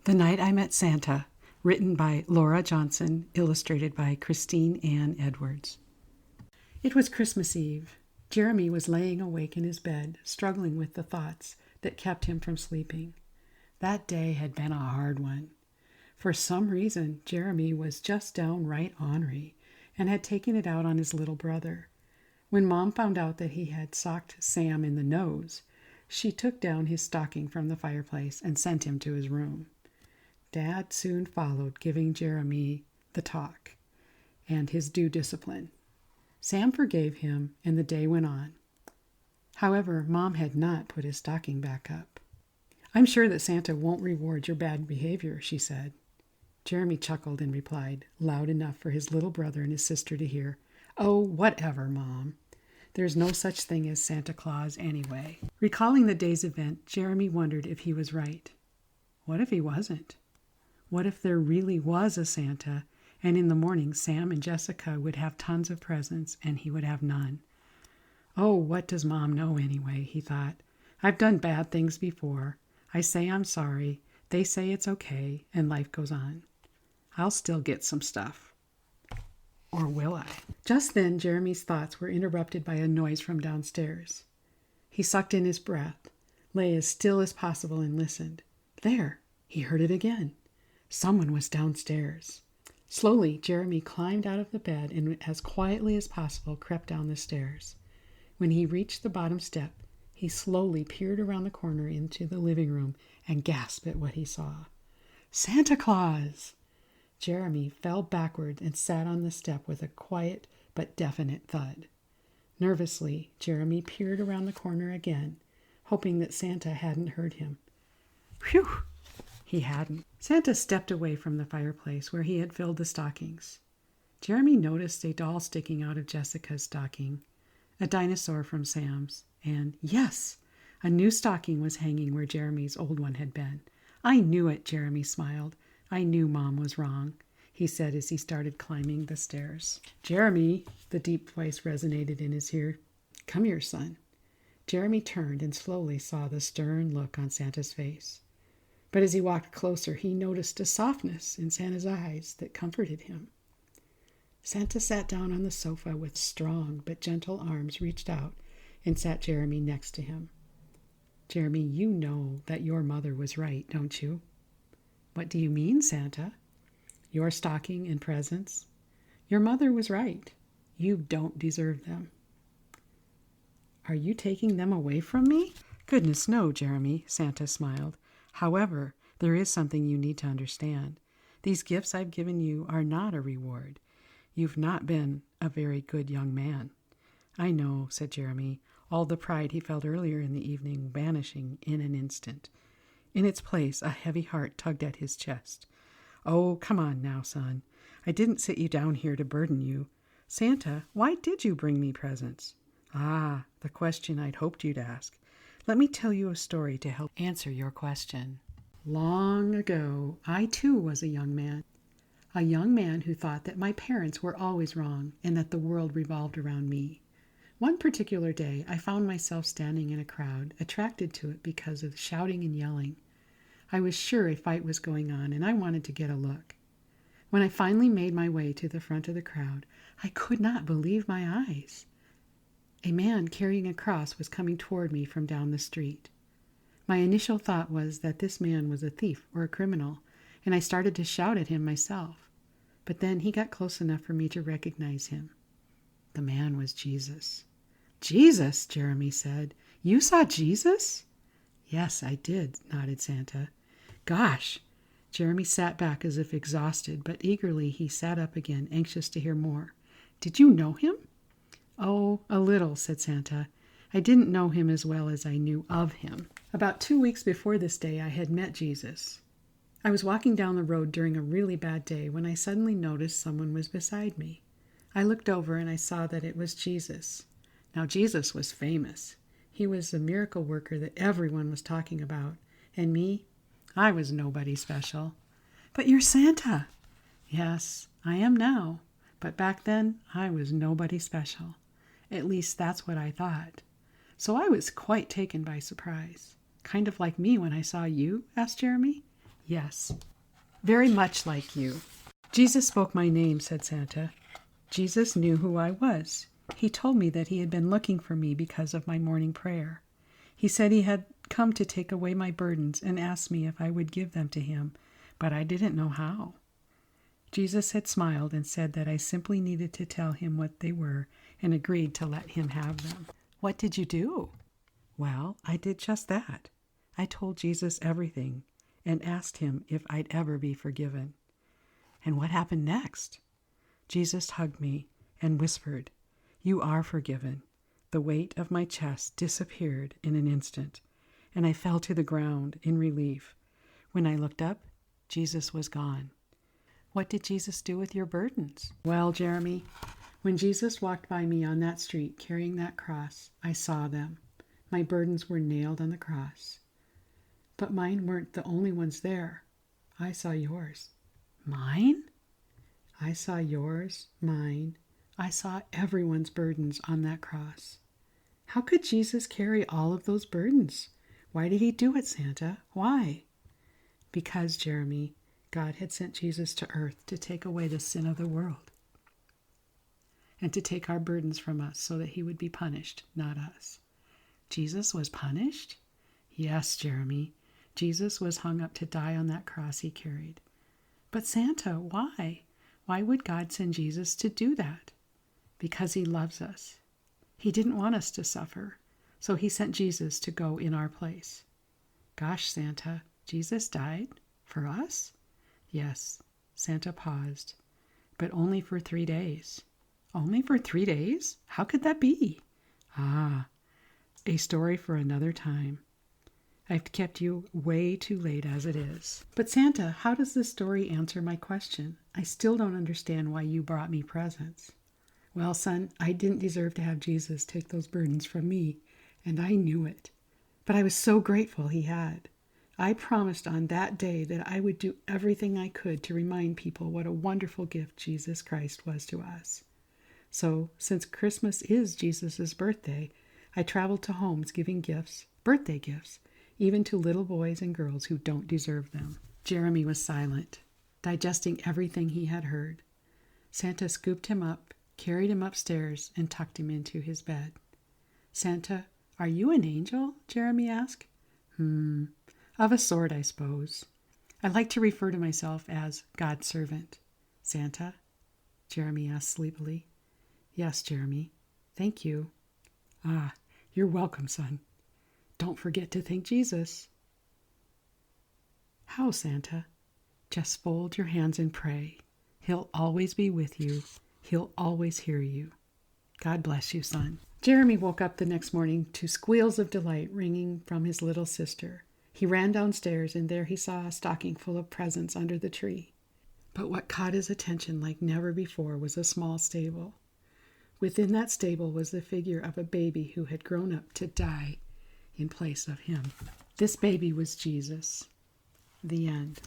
The Night I Met Santa, written by Lora Johnson, illustrated by Christine Ann Edwards. It was Christmas Eve. Jeremy was laying awake in his bed, struggling with the thoughts that kept him from sleeping. That day had been a hard one. For some reason, Jeremy was just downright ornery and had taken it out on his little brother. When Mom found out that he had socked Sam in the nose, she took down his stocking from the fireplace and sent him to his room. Dad soon followed, giving Jeremy the talk and his due discipline. Sam forgave him, and the day went on. However, Mom had not put his stocking back up. "I'm sure that Santa won't reward your bad behavior," she said. Jeremy chuckled and replied, loud enough for his little brother and his sister to hear, "Oh, whatever, Mom. There's no such thing as Santa Claus anyway." Recalling the day's event, Jeremy wondered if he was right. What if he wasn't? What if there really was a Santa, and in the morning Sam and Jessica would have tons of presents and he would have none? "Oh, what does Mom know anyway?" he thought. "I've done bad things before. I say I'm sorry, they say it's okay, and life goes on. I'll still get some stuff. Or will I?" Just then, Jeremy's thoughts were interrupted by a noise from downstairs. He sucked in his breath, lay as still as possible, and listened. There! He heard it again. Someone was downstairs. Slowly, Jeremy climbed out of the bed and as quietly as possible crept down the stairs. When he reached the bottom step, he slowly peered around the corner into the living room and gasped at what he saw. Santa Claus! Jeremy fell backward and sat on the step with a quiet but definite thud. Nervously, Jeremy peered around the corner again, hoping that Santa hadn't heard him. Phew! He hadn't. Santa stepped away from the fireplace where he had filled the stockings. Jeremy noticed a doll sticking out of Jessica's stocking, a dinosaur from Sam's, and, yes, a new stocking was hanging where Jeremy's old one had been. "I knew it," Jeremy smiled. "I knew Mom was wrong," he said as he started climbing the stairs. "Jeremy," the deep voice resonated in his ear. "Come here, son." Jeremy turned and slowly saw the stern look on Santa's face. But as he walked closer, he noticed a softness in Santa's eyes that comforted him. Santa sat down on the sofa with strong but gentle arms reached out and sat Jeremy next to him. "Jeremy, you know that your mother was right, don't you?" "What do you mean, Santa?" "Your stocking and presents. Your mother was right. You don't deserve them." "Are you taking them away from me?" "Goodness, no, Jeremy," Santa smiled. "However, there is something you need to understand. These gifts I've given you are not a reward. You've not been a very good young man." "I know," said Jeremy, all the pride he felt earlier in the evening vanishing in an instant. In its place, a heavy heart tugged at his chest. "Oh, come on now, son. I didn't sit you down here to burden you. Santa, why did you bring me presents?" "Ah, the question I'd hoped you'd ask. Let me tell you a story to help answer your question. Long ago, I too was a young man who thought that my parents were always wrong and that the world revolved around me. One particular day, I found myself standing in a crowd, attracted to it because of the shouting and yelling. I was sure a fight was going on, and I wanted to get a look. When I finally made my way to the front of the crowd, I could not believe my eyes. A man carrying a cross was coming toward me from down the street. My initial thought was that this man was a thief or a criminal, and I started to shout at him myself. But then he got close enough for me to recognize him. The man was Jesus. "Jesus?" Jeremy said. "You saw Jesus?" "Yes, I did," nodded Santa. "Gosh!" Jeremy sat back as if exhausted, but eagerly he sat up again, anxious to hear more. "Did you know him?" "Oh, a little," said Santa. "I didn't know him as well as I knew of him. About 2 weeks before this day, I had met Jesus. I was walking down the road during a really bad day when I suddenly noticed someone was beside me. I looked over and I saw that it was Jesus. Now, Jesus was famous. He was the miracle worker that everyone was talking about. And me, I was nobody special." "But you're Santa." "Yes, I am now. But back then, I was nobody special. At least that's what I thought. So I was quite taken by surprise." "Kind of like me when I saw you?" asked Jeremy. Yes, very much like you. Jesus spoke my name, said Santa. Jesus knew who I was. He told me that he had been looking for me because of my morning prayer. He said he had come to take away my burdens and asked me if I would give them to him, but I didn't know how. Jesus had smiled and said that I simply needed to tell him what they were and agreed to let him have them. What did you do? Well, I did just that. I told Jesus everything and asked him if I'd ever be forgiven. And what happened next? Jesus hugged me and whispered, "You are forgiven." The weight of my chest disappeared in an instant, and I fell to the ground in relief. When I looked up, Jesus was gone. What did Jesus do with your burdens? Well, Jeremy, when Jesus walked by me on that street carrying that cross, I saw them. My burdens were nailed on the cross. But mine weren't the only ones there. I saw yours. Mine? I saw yours, mine. I saw everyone's burdens on that cross. How could Jesus carry all of those burdens? Why did he do it, Santa? Why? Because, Jeremy, God had sent Jesus to earth to take away the sin of the world and to take our burdens from us so that he would be punished, not us. Jesus was punished? Yes, Jeremy. Jesus was hung up to die on that cross he carried. But Santa, why? Why would God send Jesus to do that? Because he loves us. He didn't want us to suffer, so he sent Jesus to go in our place. Gosh, Santa, Jesus died for us? Yes, Santa paused, but only for 3 days. Only for 3 days? How could that be? Ah, a story for another time. I've kept you way too late as it is. But Santa, how does this story answer my question? I still don't understand why you brought me presents. Well, son, I didn't deserve to have Jesus take those burdens from me, and I knew it. But I was so grateful he had. I promised on that day that I would do everything I could to remind people what a wonderful gift Jesus Christ was to us. So, since Christmas is Jesus' birthday, I traveled to homes giving gifts, birthday gifts, even to little boys and girls who don't deserve them. Jeremy was silent, digesting everything he had heard. Santa scooped him up, carried him upstairs, and tucked him into his bed. Santa, are you an angel? Jeremy asked. Of a sort, I suppose. I like to refer to myself as God's servant. Santa? Jeremy asked sleepily. Yes, Jeremy. Thank you. Ah, you're welcome, son. Don't forget to thank Jesus. How, Santa? Just fold your hands and pray. He'll always be with you. He'll always hear you. God bless you, son. Jeremy woke up the next morning to squeals of delight ringing from his little sister. He ran downstairs, and there he saw a stocking full of presents under the tree. But what caught his attention like never before was a small stable. Within that stable was the figure of a baby who had grown up to die in place of him. This baby was Jesus. The end.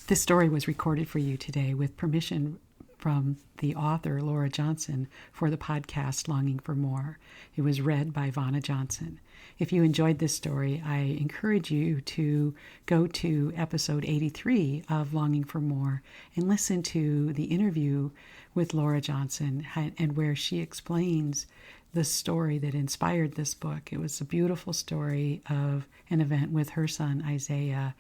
This story was recorded for you today with permission from the author, Lora Johnson, for the podcast Longing for More. It was read by Lora Johnson. If you enjoyed this story, I encourage you to go to episode 83 of Longing for More and listen to the interview with Lora Johnson and where she explains the story that inspired this book. It was a beautiful story of an event with her son, Isaiah.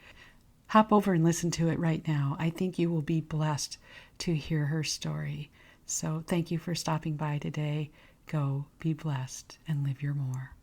Hop over and listen to it right now. I think you will be blessed to hear her story. So thank you for stopping by today. Go be blessed and live your more.